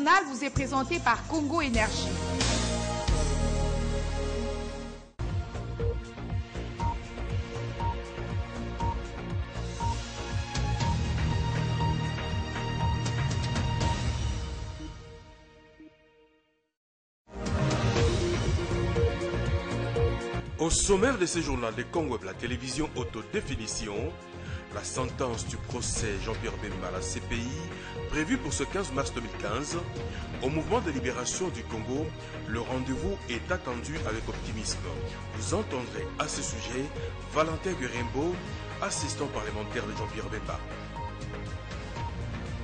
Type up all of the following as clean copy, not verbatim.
journal vous est présenté par Congo Énergie. Au sommaire de ce journal de Congo Web, la télévision Autodéfinition, la sentence du procès Jean-Pierre Bemba à la CPI, prévue pour ce 15 mars 2015, au mouvement de libération du Congo, le rendez-vous est attendu avec optimisme. Vous entendrez à ce sujet Valentin Guerimbo, assistant parlementaire de Jean-Pierre Bemba.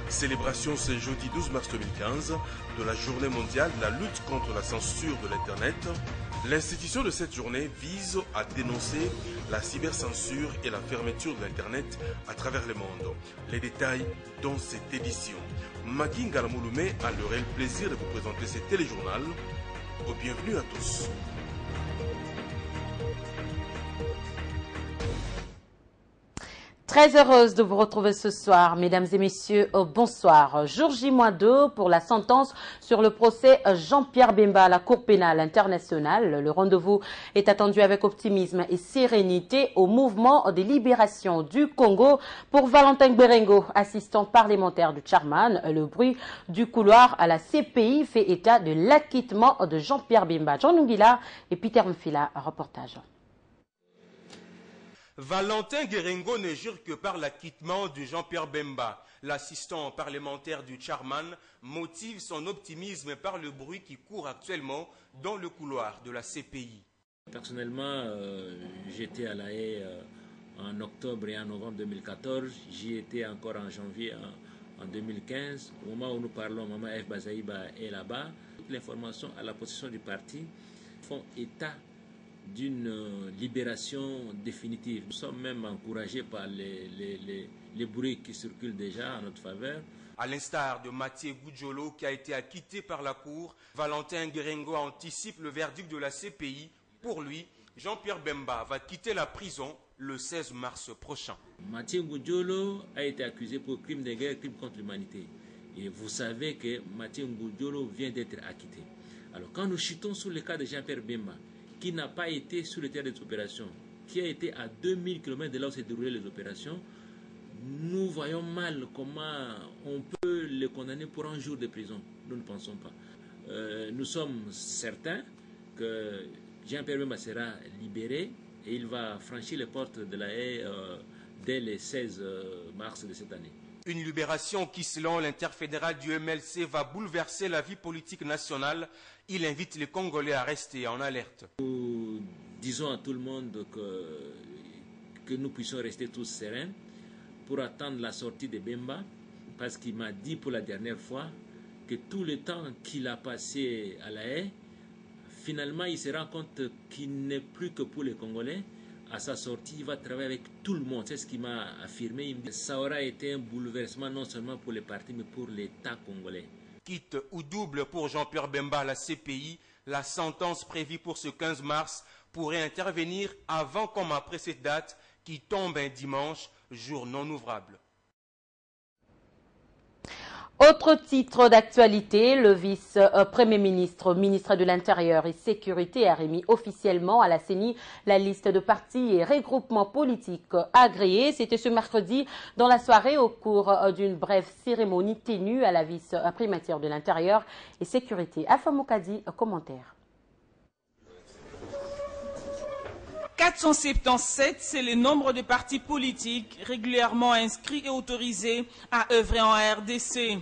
Célébration ce jeudi 12 mars 2015 de la journée mondiale de la lutte contre la censure de l'Internet. L'institution de cette journée vise à dénoncer la cybercensure et la fermeture de l'Internet à travers le monde. Les détails dans cette édition. Makinga Mouloumé a le réel plaisir de vous présenter ce téléjournal. Bienvenue à tous. Très heureuse de vous retrouver ce soir, mesdames et messieurs, bonsoir. Jour J-2 pour la sentence sur le procès Jean-Pierre Bemba à la Cour pénale internationale. Le rendez-vous est attendu avec optimisme et sérénité au mouvement de libération du Congo. Pour Valentin Guerimbo, assistant parlementaire du Chairman, le bruit du couloir à la CPI fait état de l'acquittement de Jean-Pierre Bemba. Jean Nungila et Peter Mfila, reportage. Valentin Guerimbo ne jure que par l'acquittement de Jean-Pierre Bemba. L'assistant parlementaire du Chairman motive son optimisme par le bruit qui court actuellement dans le couloir de la CPI. Personnellement, j'étais à La Haye en octobre et en novembre 2014. J'y étais encore en janvier en 2015. Au moment où nous parlons, Maman F. Bazaïba est là-bas. Toutes les informations à la possession du parti font état d'une libération définitive. Nous sommes même encouragés par les bruits qui circulent déjà en notre faveur. À l'instar de Mathieu Goudjolo qui a été acquitté par la Cour, Valentin Guerimbo anticipe le verdict de la CPI. Pour lui, Jean-Pierre Bemba va quitter la prison le 16 mars prochain. Mathieu Goudjolo a été accusé pour crime de guerre, crime contre l'humanité. Et vous savez que Mathieu Goudjolo vient d'être acquitté. Alors quand nous chutons sur le cas de Jean-Pierre Bemba, qui n'a pas été sur le terrain des opérations, qui a été à 2000 km de là où s'est déroulé les opérations, nous voyons mal comment on peut le condamner pour un jour de prison. Nous ne pensons pas. Nous sommes certains que Jean-Pierre Bemba sera libéré et il va franchir les portes de La Haye dès le 16 mars de cette année. Une libération qui, selon l'interfédéral du MLC, va bouleverser la vie politique nationale. Il invite les Congolais à rester en alerte. Nous disons à tout le monde que nous puissions rester tous sereins pour attendre la sortie de Bemba, parce qu'il m'a dit pour la dernière fois que tout le temps qu'il a passé à La Haye, finalement il se rend compte qu'il n'est plus que pour les Congolais. À sa sortie, il va travailler avec tout le monde. C'est ce qu'il m'a affirmé. Il me dit que ça aura été un bouleversement non seulement pour les partis, mais pour l'État congolais. Quitte ou double pour Jean-Pierre Bemba à la CPI, la sentence prévue pour ce 15 mars pourrait intervenir avant comme après cette date qui tombe un dimanche, jour non ouvrable. Autre titre d'actualité, le vice-premier ministre, ministre de l'Intérieur et Sécurité a remis officiellement à la CENI la liste de partis et regroupements politiques agréés. C'était ce mercredi dans la soirée au cours d'une brève cérémonie tenue à la vice-primature de l'Intérieur et Sécurité. Alpha Moukadi, commentaire. 477, c'est le nombre de partis politiques régulièrement inscrits et autorisés à œuvrer en RDC.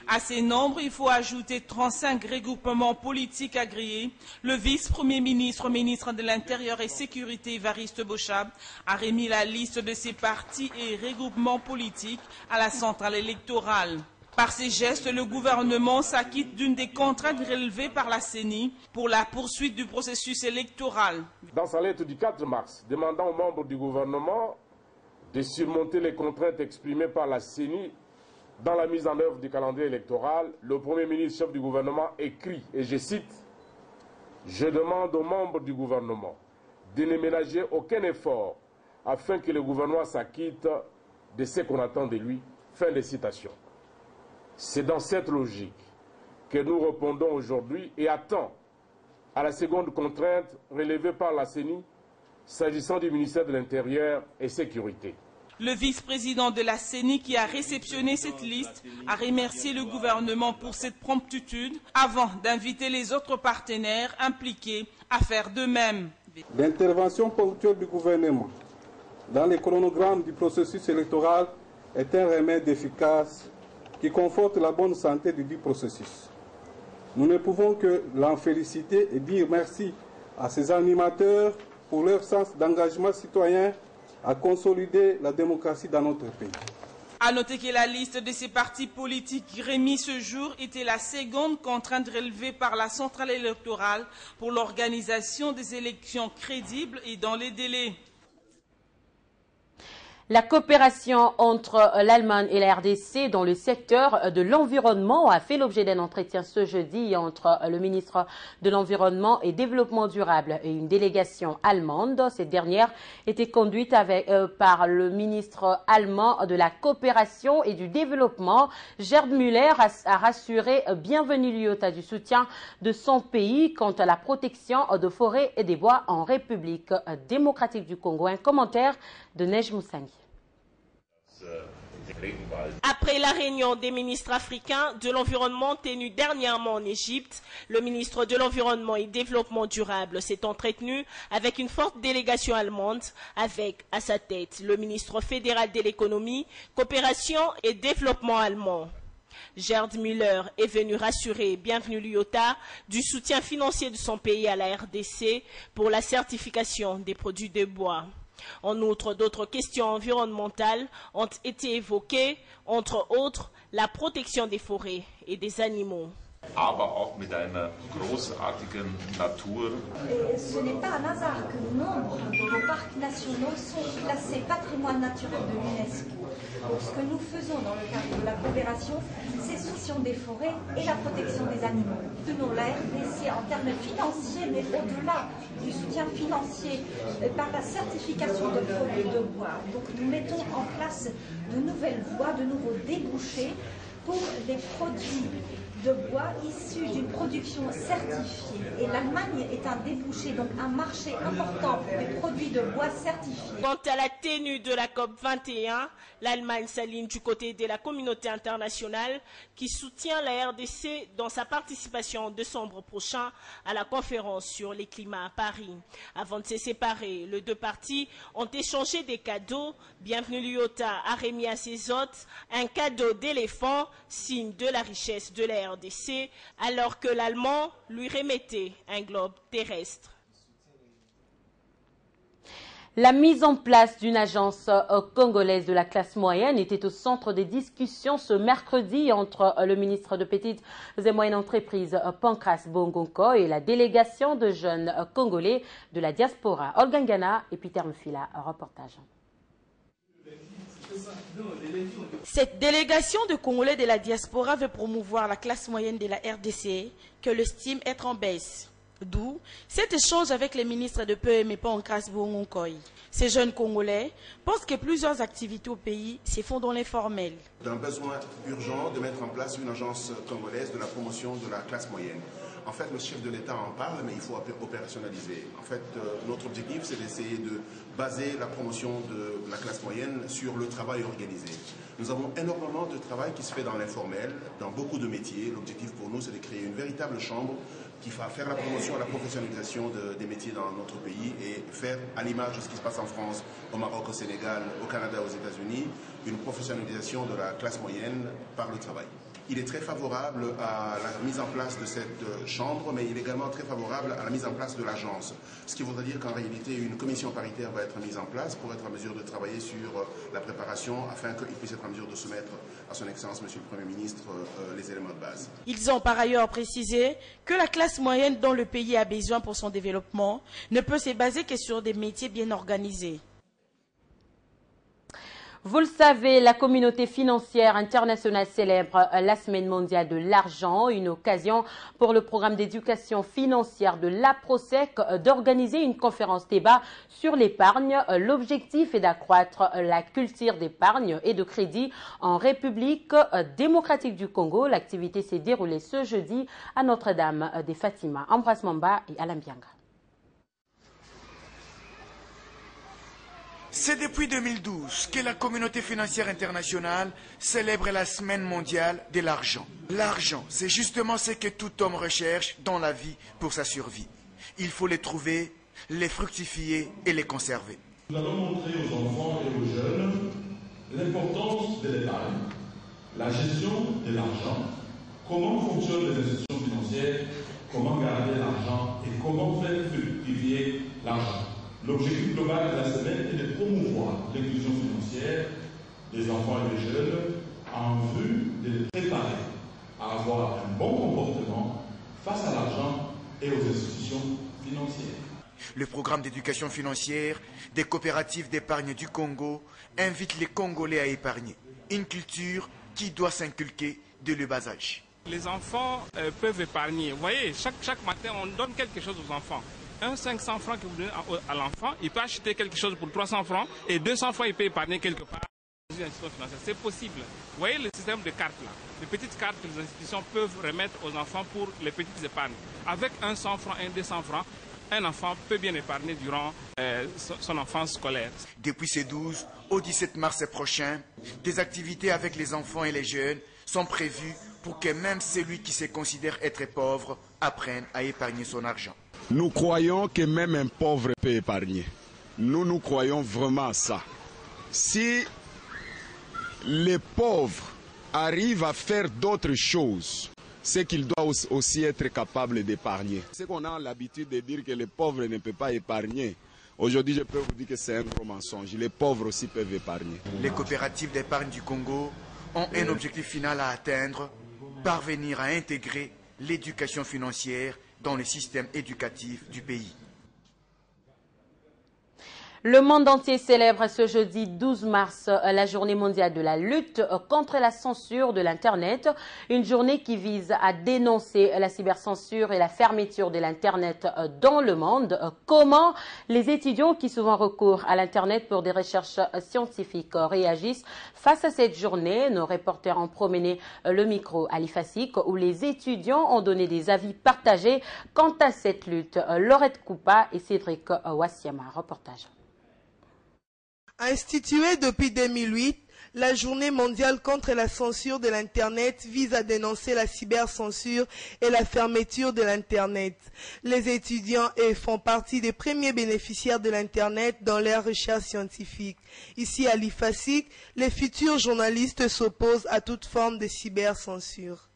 À ces nombres, il faut ajouter 35 regroupements politiques agréés. Le vice-premier ministre, ministre de l'Intérieur et Sécurité, Évariste Bochab, a remis la liste de ces partis et regroupements politiques à la centrale électorale. Par ces gestes, le gouvernement s'acquitte d'une des contraintes relevées par la CENI pour la poursuite du processus électoral. Dans sa lettre du 4 mars, demandant aux membres du gouvernement de surmonter les contraintes exprimées par la CENI dans la mise en œuvre du calendrier électoral, le Premier ministre, chef du gouvernement, écrit, et je cite, « Je demande aux membres du gouvernement de ne ménager aucun effort afin que le gouvernement s'acquitte de ce qu'on attend de lui. » Fin de citation. C'est dans cette logique que nous répondons aujourd'hui et attend à la seconde contrainte relevée par la CENI s'agissant du ministère de l'Intérieur et Sécurité. Le vice-président de la CENI qui a réceptionné cette liste a remercié le gouvernement pour cette promptitude avant d'inviter les autres partenaires impliqués à faire de même. L'intervention ponctuelle du gouvernement dans les chronogrammes du processus électoral est un remède efficace qui conforte la bonne santé du dit processus. Nous ne pouvons que l'en féliciter et dire merci à ces animateurs pour leur sens d'engagement citoyen à consolider la démocratie dans notre pays. À noter que la liste de ces partis politiques remis ce jour était la seconde contrainte relevée par la centrale électorale pour l'organisation des élections crédibles et dans les délais. La coopération entre l'Allemagne et la RDC dans le secteur de l'environnement a fait l'objet d'un entretien ce jeudi entre le ministre de l'Environnement et Développement durable et une délégation allemande. Cette dernière était conduite par le ministre allemand de la coopération et du développement. Gerd Müller a rassuré Bienvenue Lyotta du soutien de son pays quant à la protection de forêts et des bois en République démocratique du Congo. Un commentaire de Nej Moussangi. Après la réunion des ministres africains de l'environnement tenue dernièrement en Égypte, le ministre de l'Environnement et Développement durable s'est entretenu avec une forte délégation allemande avec à sa tête le ministre fédéral de l'économie, coopération et développement allemand. Gerd Müller est venu rassurer Bienvenue Lyotta du soutien financier de son pays à la RDC pour la certification des produits de bois. En outre, d'autres questions environnementales ont été évoquées, entre autres la protection des forêts et des animaux. Aber auch mit einer großartigen Natur. Ce n'est pas un hasard que nombre de nos parcs nationaux sont classés patrimoine naturel de l'UNESCO. Donc, ce que nous faisons dans le cadre de la coopération, c'est soutien des forêts et la protection des animaux. Nous, la RDC, en termes financiers, mais au-delà du soutien financier, par la certification de produits de bois. Donc, nous mettons en place de nouvelles voies, de nouveaux débouchés pour les produits de bois issus d'une production certifiée. Et l'Allemagne est un débouché, donc un marché important pour les produits de bois certifiés. Quant à la tenue de la COP 21, l'Allemagne s'aligne du côté de la communauté internationale qui soutient la RDC dans sa participation en décembre prochain à la conférence sur les climats à Paris. Avant de se séparer, les deux parties ont échangé des cadeaux. Bienvenue Lyotta a remis à ses hôtes un cadeau d'éléphant, signe de la richesse de la RDC, alors que l'Allemand lui remettait un globe terrestre. La mise en place d'une agence congolaise de la classe moyenne était au centre des discussions ce mercredi entre le ministre de Petites et Moyennes Entreprises Pancras Bongonko et la délégation de jeunes congolais de la diaspora. Olga Ngana et Peter Mfila, reportage. Cette délégation de Congolais de la diaspora veut promouvoir la classe moyenne de la RDC que l'estime être en baisse. D'où cet échange avec les ministres de PEM et Pancras Bongonkoy. Ces jeunes Congolais pensent que plusieurs activités au pays se font dans l'informel. D'un besoin urgent de mettre en place une agence congolaise de la promotion de la classe moyenne. En fait, le chef de l'État en parle, mais il faut opérationnaliser. En fait, notre objectif, c'est d'essayer de baser la promotion de la classe moyenne sur le travail organisé. Nous avons énormément de travail qui se fait dans l'informel, dans beaucoup de métiers. L'objectif pour nous, c'est de créer une véritable chambre qui va faire la promotion et la professionnalisation des métiers dans notre pays et faire, à l'image de ce qui se passe en France, au Maroc, au Sénégal, au Canada, aux États-Unis, une professionnalisation de la classe moyenne par le travail. Il est très favorable à la mise en place de cette chambre, mais il est également très favorable à la mise en place de l'agence. Ce qui voudrait dire qu'en réalité, une commission paritaire va être mise en place pour être en mesure de travailler sur la préparation afin qu'il puisse être en mesure de soumettre à son Excellence, Monsieur le Premier ministre, les éléments de base. Ils ont par ailleurs précisé que la classe moyenne dont le pays a besoin pour son développement ne peut se baser que sur des métiers bien organisés. Vous le savez, la communauté financière internationale célèbre la Semaine mondiale de l'argent, une occasion pour le programme d'éducation financière de l'APROSEC d'organiser une conférence débat sur l'épargne. L'objectif est d'accroître la culture d'épargne et de crédit en République démocratique du Congo. L'activité s'est déroulée ce jeudi à Notre-Dame des Fatima. Ambroise Mamba et Alain Bianga. C'est depuis 2012 que la communauté financière internationale célèbre la Semaine mondiale de l'argent. L'argent, c'est justement ce que tout homme recherche dans la vie pour sa survie. Il faut les trouver, les fructifier et les conserver. Nous allons montrer aux enfants et aux jeunes l'importance de l'épargne, la gestion de l'argent, comment fonctionnent les institutions financières, comment garder l'argent et comment faire fructifier l'argent. L'objectif global de la semaine est de promouvoir l'inclusion financière des enfants et des jeunes en vue de les préparer à avoir un bon comportement face à l'argent et aux institutions financières. Le programme d'éducation financière des coopératives d'épargne du Congo invite les Congolais à épargner. Une culture qui doit s'inculquer dès le bas âge. Les enfants peuvent épargner. Vous voyez, chaque matin, on donne quelque chose aux enfants. 500 francs que vous donnez à l'enfant, il peut acheter quelque chose pour 300 francs et 200 francs, il peut épargner quelque part dans une institution financière. C'est possible. Vous voyez le système de cartes là. Les petites cartes que les institutions peuvent remettre aux enfants pour les petites épargnes. Avec 100 francs, 200 francs, un enfant peut bien épargner durant son enfance scolaire. Depuis ce 12 au 17 mars prochain, des activités avec les enfants et les jeunes sont prévues pour que même celui qui se considère être pauvre apprenne à épargner son argent. Nous croyons que même un pauvre peut épargner. Nous croyons vraiment à ça. Si les pauvres arrivent à faire d'autres choses, c'est qu'ils doivent aussi être capables d'épargner. C'est qu'on a l'habitude de dire que les pauvres ne peuvent pas épargner. Aujourd'hui, je peux vous dire que c'est un gros mensonge. Les pauvres aussi peuvent épargner. Les coopératives d'épargne du Congo ont un objectif final à atteindre, parvenir à intégrer l'éducation financière dans le système éducatif du pays. Le monde entier célèbre ce jeudi 12 mars la journée mondiale de la lutte contre la censure de l'Internet. Une journée qui vise à dénoncer la cybercensure et la fermeture de l'Internet dans le monde. Comment les étudiants qui souvent recourent à l'Internet pour des recherches scientifiques réagissent face à cette journée? Nos reporters ont promené le micro à l'IFASIC où les étudiants ont donné des avis partagés quant à cette lutte. Laurette Koupa et Cédric Wassiama. Reportage. Instituée depuis 2008, la journée mondiale contre la censure de l'Internet vise à dénoncer la cybercensure et la fermeture de l'Internet. Les étudiants font partie des premiers bénéficiaires de l'Internet dans leurs recherches scientifiques. Ici à l'IFASIC, les futurs journalistes s'opposent à toute forme de cybercensure.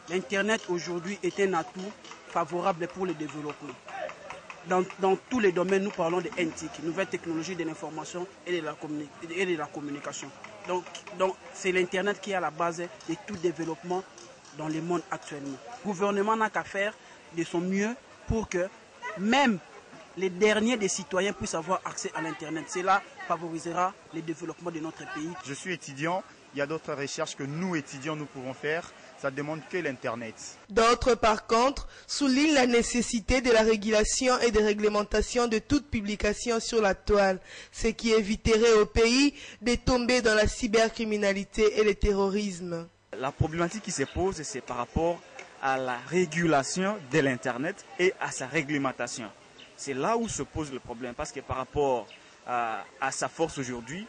L'Internet aujourd'hui est un atout favorable pour le développement. Dans tous les domaines, nous parlons de NTIC, nouvelles technologies de l'information et de la communication. Donc c'est l'Internet qui est à la base de tout développement dans le monde actuellement. Le gouvernement n'a qu'à faire de son mieux pour que même les derniers des citoyens puissent avoir accès à l'Internet. Cela favorisera le développement de notre pays. Je suis étudiant, il y a d'autres recherches que nous, étudiants, nous pouvons faire. Ça ne demande que l'Internet. D'autres, par contre, soulignent la nécessité de la régulation et de réglementation de toute publication sur la toile, ce qui éviterait au pays de tomber dans la cybercriminalité et le terrorisme. La problématique qui se pose, c'est par rapport à la régulation de l'Internet et à sa réglementation. C'est là où se pose le problème, parce que par rapport à sa force aujourd'hui,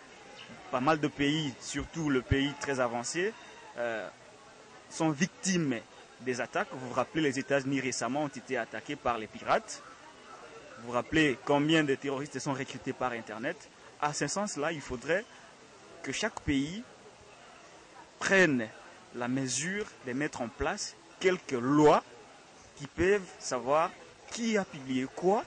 pas mal de pays, surtout le pays très avancé, sont victimes des attaques. Vous vous rappelez, les États-Unis récemment ont été attaqués par les pirates. Vous vous rappelez combien de terroristes sont recrutés par Internet. À ce sens-là, il faudrait que chaque pays prenne la mesure de mettre en place quelques lois qui peuvent savoir qui a publié quoi,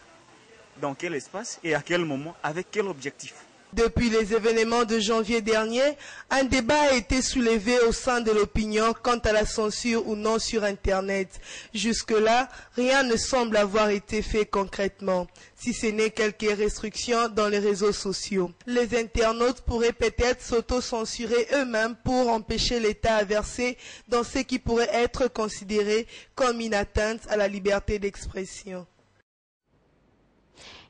dans quel espace et à quel moment, avec quel objectif. Depuis les événements de janvier dernier, un débat a été soulevé au sein de l'opinion quant à la censure ou non sur Internet. Jusque-là, rien ne semble avoir été fait concrètement, si ce n'est quelques restrictions dans les réseaux sociaux. Les internautes pourraient peut-être s'auto-censurer eux-mêmes pour empêcher l'État à verser dans ce qui pourrait être considéré comme une atteinte à la liberté d'expression.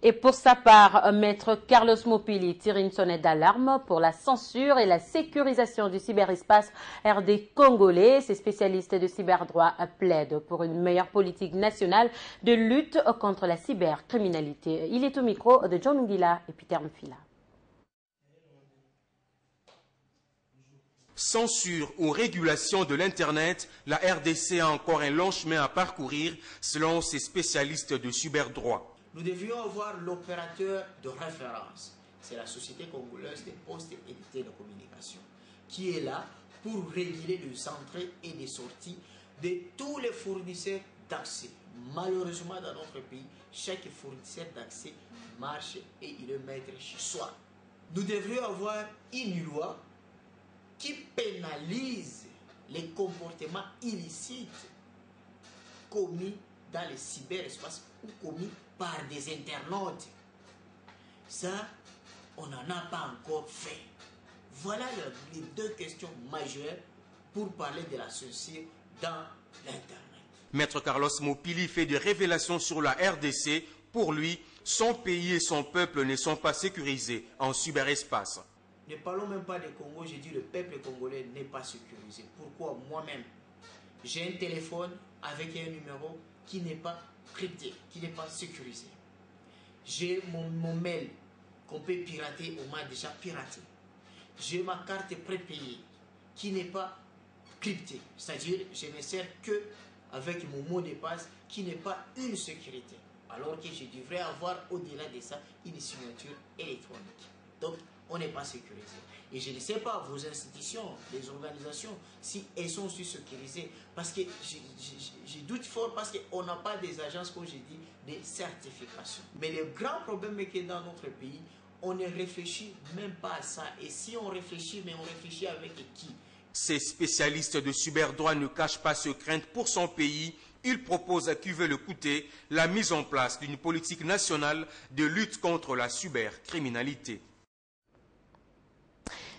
Et pour sa part, Maître Carlos Mopili tire une sonnette d'alarme pour la censure et la sécurisation du cyberespace RD congolais. Ces spécialistes de cyberdroit plaident pour une meilleure politique nationale de lutte contre la cybercriminalité. Il est au micro de John Ngila et Peter Mfila. Censure ou régulation de l'Internet, la RDC a encore un long chemin à parcourir selon ces spécialistes de cyberdroit. Nous devions avoir l'opérateur de référence. C'est la Société congolaise des postes et des télécommunications qui est là pour réguler les entrées et les sorties de tous les fournisseurs d'accès. Malheureusement, dans notre pays, chaque fournisseur d'accès marche et il est maître chez soi. Nous devrions avoir une loi qui pénalise les comportements illicites commis dans le cyberespace ou commis par des internautes. Ça, on n'en a pas encore fait. Voilà les deux questions majeures pour parler de la censure dans l'Internet. Maître Carlos Mopili fait des révélations sur la RDC. Pour lui, son pays et son peuple ne sont pas sécurisés en cyberespace. Ne parlons même pas du Congo, j'ai dit le peuple congolais n'est pas sécurisé. Pourquoi moi-même, j'ai un téléphone avec un numéro qui n'est pas crypté, qui n'est pas sécurisé. J'ai mon mail qu'on peut pirater, on m'a déjà piraté. J'ai ma carte prépayée qui n'est pas cryptée, c'est-à-dire je ne sers que avec mon mot de passe qui n'est pas une sécurité, alors que je devrais avoir au-delà de ça une signature électronique. Donc on n'est pas sécurisé. Et je ne sais pas, vos institutions, les organisations, si elles sont aussi sécurisées, parce que je doute fort, parce qu'on n'a pas des agences, comme j'ai dit, de certification. Mais le grand problème est que dans notre pays, on ne réfléchit même pas à ça. Et si on réfléchit, mais on réfléchit avec qui? Ces spécialistes de cyberdroit ne cachent pas ce crainte pour son pays. Ils proposent à qui veut le coûter la mise en place d'une politique nationale de lutte contre la cybercriminalité.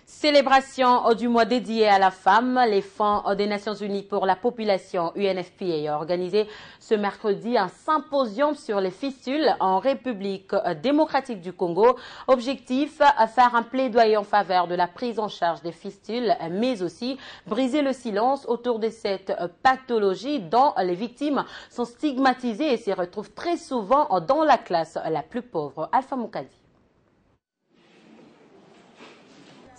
Célébration du mois dédié à la femme, les Fonds des Nations Unies pour la population UNFPA a organisé ce mercredi un symposium sur les fistules en République démocratique du Congo. Objectif, faire un plaidoyer en faveur de la prise en charge des fistules, mais aussi briser le silence autour de cette pathologie dont les victimes sont stigmatisées et se retrouvent très souvent dans la classe la plus pauvre. Alpha Moukadi.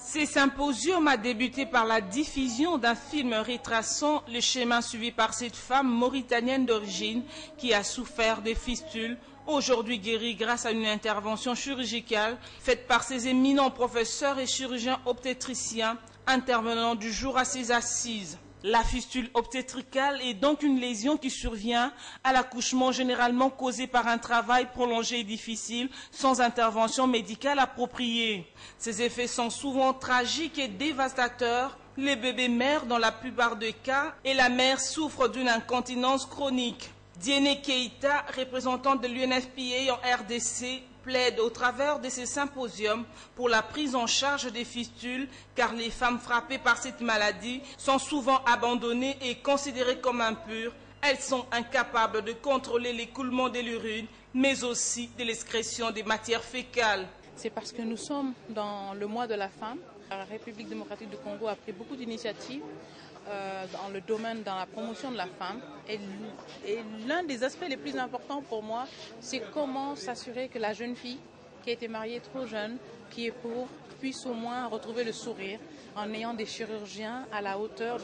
Ce symposium a débuté par la diffusion d'un film retraçant le chemin suivi par cette femme mauritanienne d'origine qui a souffert de fistules, aujourd'hui guérie grâce à une intervention chirurgicale faite par ses éminents professeurs et chirurgiens obstétriciens intervenant du jour à ses assises. La fistule obstétricale est donc une lésion qui survient à l'accouchement généralement causée par un travail prolongé et difficile sans intervention médicale appropriée. Ces effets sont souvent tragiques et dévastateurs. Les bébés meurent dans la plupart des cas et la mère souffre d'une incontinence chronique. Diéné Keïta, représentante de l'UNFPA en RDC, plaide au travers de ces symposiums pour la prise en charge des fistules, car les femmes frappées par cette maladie sont souvent abandonnées et considérées comme impures. Elles sont incapables de contrôler l'écoulement de l'urine, mais aussi de l'excrétion des matières fécales. C'est parce que nous sommes dans le mois de la femme. La République démocratique du Congo a pris beaucoup d'initiatives dans le domaine, dans la promotion de la femme. Et l'un des aspects les plus importants pour moi, c'est comment s'assurer que la jeune fille qui a été mariée trop jeune, qui est pauvre, puisse au moins retrouver le sourire en ayant des chirurgiens à la hauteur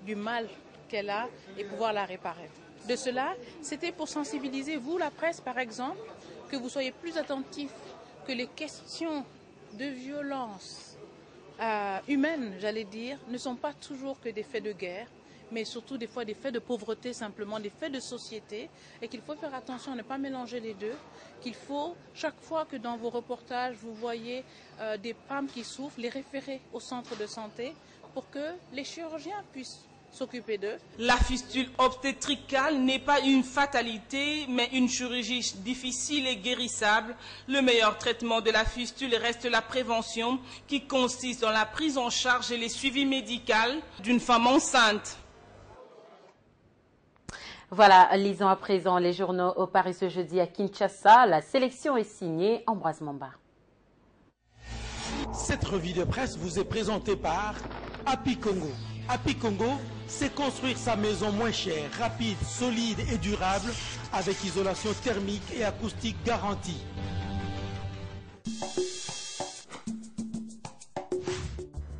du mal qu'elle a et pouvoir la réparer. De cela, c'était pour sensibiliser, vous, la presse par exemple, que vous soyez plus attentifs que les questions de violence humaines, j'allais dire, ne sont pas toujours que des faits de guerre, mais surtout des fois des faits de pauvreté simplement, des faits de société, et qu'il faut faire attention à ne pas mélanger les deux, qu'il faut, chaque fois que dans vos reportages, vous voyez des femmes qui souffrent, les référer au centre de santé pour que les chirurgiens puissent s'occuper d'eux. La fistule obstétricale n'est pas une fatalité, mais une chirurgie difficile et guérissable. Le meilleur traitement de la fistule reste la prévention, qui consiste dans la prise en charge et le suivi médical d'une femme enceinte. Voilà, lisons à présent les journaux au Paris ce jeudi à Kinshasa. La sélection est signée Ambroise Mamba. Cette revue de presse vous est présentée par Happy Congo. Happy Congo, c'est construire sa maison moins chère, rapide, solide et durable avec isolation thermique et acoustique garantie.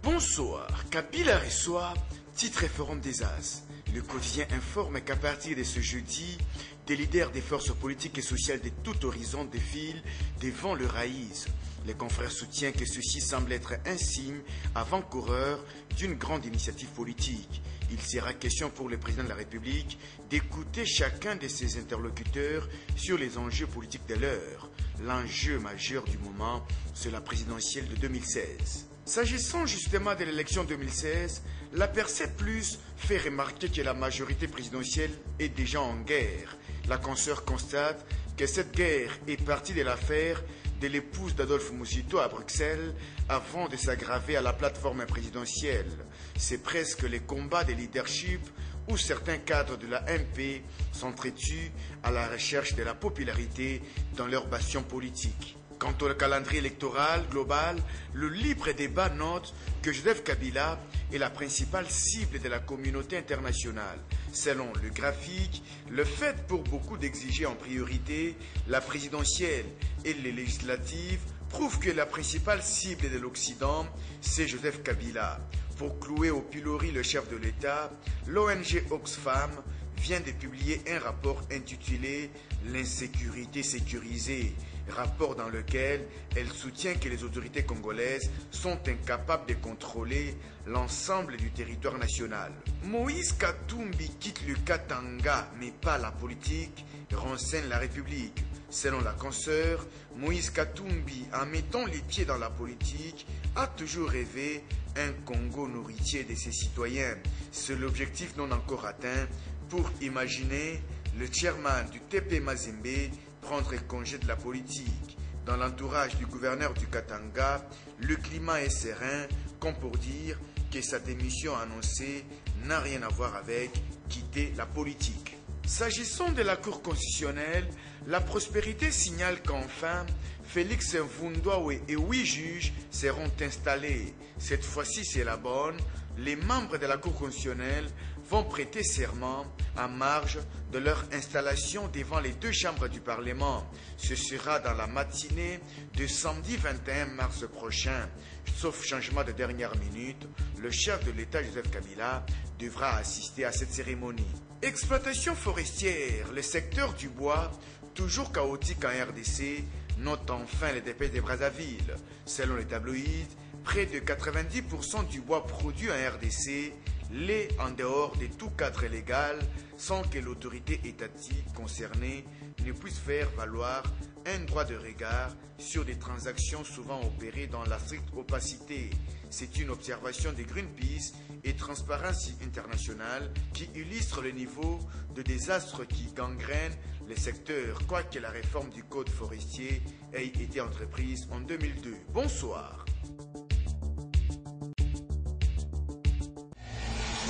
Bonsoir, Kabila reçoit titre et forum des As. Le quotidien informe qu'à partir de ce jeudi, des leaders des forces politiques et sociales de tout horizon défilent devant le Raïs. Les confrères soutiennent que ceci semble être un signe avant-coureur d'une grande initiative politique. Il sera question pour le président de la République d'écouter chacun de ses interlocuteurs sur les enjeux politiques de l'heure. L'enjeu majeur du moment, c'est la présidentielle de 2016. S'agissant justement de l'élection 2016, la Percée Plus fait remarquer que la majorité présidentielle est déjà en guerre. La consoeur constate que cette guerre est partie de l'affaire de l'épouse d'Adolphe Muzito à Bruxelles avant de s'aggraver à la plateforme présidentielle. C'est presque les combats de leadership où certains cadres de la MP s'entretuent à la recherche de la popularité dans leur bastion politique. Quant au calendrier électoral global, le libre débat note que Joseph Kabila est la principale cible de la communauté internationale. Selon le graphique, le fait pour beaucoup d'exiger en priorité la présidentielle et les législatives prouve que la principale cible de l'Occident, c'est Joseph Kabila. Pour clouer au pilori le chef de l'État, l'ONG Oxfam vient de publier un rapport intitulé « L'insécurité sécurisée », rapport dans lequel elle soutient que les autorités congolaises sont incapables de contrôler l'ensemble du territoire national. Moïse Katumbi quitte le Katanga mais pas la politique, renseigne la République. Selon la consoeur, Moïse Katumbi, en mettant les pieds dans la politique, a toujours rêvé un Congo nourritier de ses citoyens. C'est l'objectif non encore atteint pour imaginer le chairman du TP Mazembe prendre congé de la politique. Dans l'entourage du gouverneur du Katanga, le climat est serein, comme pour dire que sa démission annoncée n'a rien à voir avec quitter la politique. S'agissant de la Cour constitutionnelle, la prospérité signale qu'enfin, Félix Mvundwawe et 8 juges seront installés. Cette fois-ci, c'est la bonne. Les membres de la Cour constitutionnelle vont prêter serment en marge de leur installation devant les 2 chambres du Parlement. Ce sera dans la matinée de samedi 21 mars prochain. Sauf changement de dernière minute, le chef de l'État, Joseph Kabila, devra assister à cette cérémonie. Exploitation forestière, le secteur du bois, toujours chaotique en RDC, note enfin les dépêches de Brazzaville. Selon les tabloïds, près de 90% du bois produit en RDC l'est en dehors de tout cadre légal sans que l'autorité étatique concernée ne puisse faire valoir un droit de regard sur des transactions souvent opérées dans la stricte opacité. C'est une observation de Greenpeace et Transparency International qui illustre le niveau de désastre qui gangrène les secteurs, quoique la réforme du code forestier ait été entreprise en 2002. Bonsoir.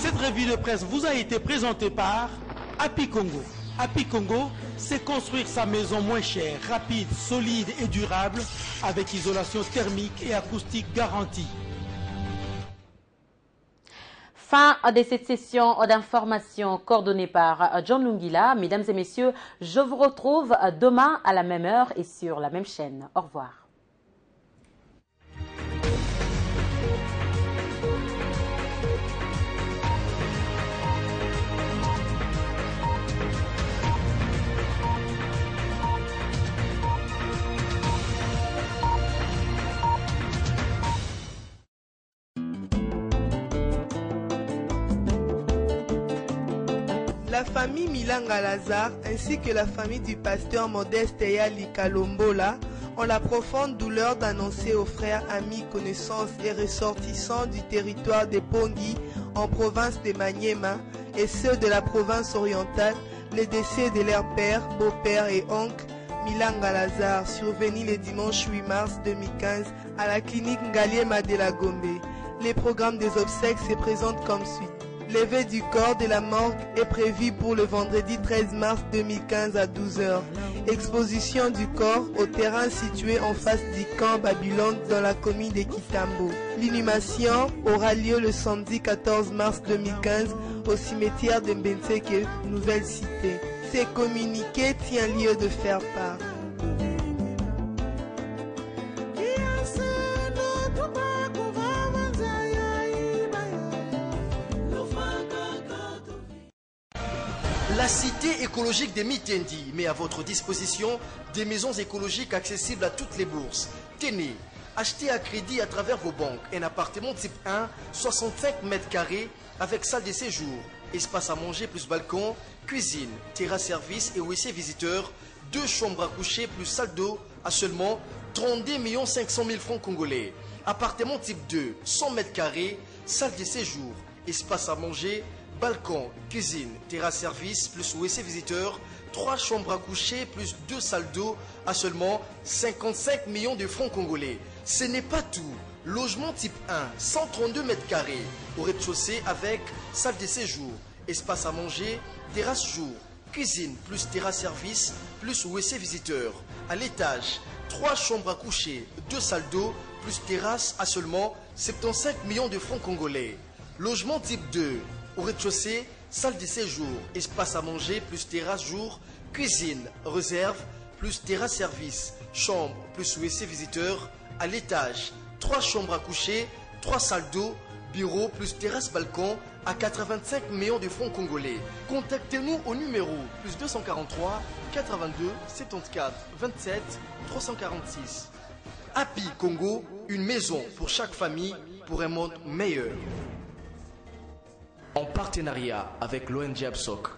Cette revue de presse vous a été présentée par Happy Congo. Happy Congo, c'est construire sa maison moins chère, rapide, solide et durable avec isolation thermique et acoustique garantie. Fin de cette session d'information coordonnée par John Lungila. Mesdames et messieurs, je vous retrouve demain à la même heure et sur la même chaîne. Au revoir. La famille Milanga Lazare ainsi que la famille du pasteur Modeste Eyali Kalombola ont la profonde douleur d'annoncer aux frères, amis, connaissances et ressortissants du territoire de Pongui en province de Maniema et ceux de la province orientale les décès de leur père, beau-père et oncle Milanga Lazare survenu le dimanche 8 mars 2015 à la clinique Ngaliema de la Gombe. Les programmes des obsèques se présentent comme suit. Levée du corps de la morgue est prévue pour le vendredi 13 mars 2015 à 12h. Exposition du corps au terrain situé en face du camp Babylone dans la commune de Kitambo. L'inhumation aura lieu le samedi 14 mars 2015 au cimetière de Mbenseke, Nouvelle Cité. Ces communiqués tient lieu de faire part. La cité écologique de Mitendi met à votre disposition des maisons écologiques accessibles à toutes les bourses. Tenez, achetez à crédit à travers vos banques un appartement type 1, 65 mètres carrés avec salle de séjour, espace à manger plus balcon, cuisine, terrasse service et WC visiteur, 2 chambres à coucher plus salle d'eau à seulement 32 500 000 francs congolais. Appartement type 2, 100 mètres carrés, salle de séjour, espace à manger, balcon, cuisine, terrasse service plus WC visiteur, 3 chambres à coucher plus 2 salles d'eau à seulement 55 millions de francs congolais. Ce n'est pas tout. Logement type 1, 132 mètres carrés, au rez-de-chaussée avec salle de séjour, espace à manger, terrasse jour, cuisine plus terrasse service plus WC visiteur. À l'étage, 3 chambres à coucher, 2 salles d'eau plus terrasse à seulement 75 millions de francs congolais. Logement type 2, au rez-de-chaussée, salle de séjour, espace à manger plus terrasse jour, cuisine, réserve plus terrasse service, chambre plus WC visiteur. À l'étage, 3 chambres à coucher, 3 salles d'eau, bureau plus terrasse balcon à 85 millions de francs congolais. Contactez-nous au numéro plus 243 82 74 27 346. Happy Congo, une maison pour chaque famille pour un monde meilleur. En partenariat avec l'ONG Absoc.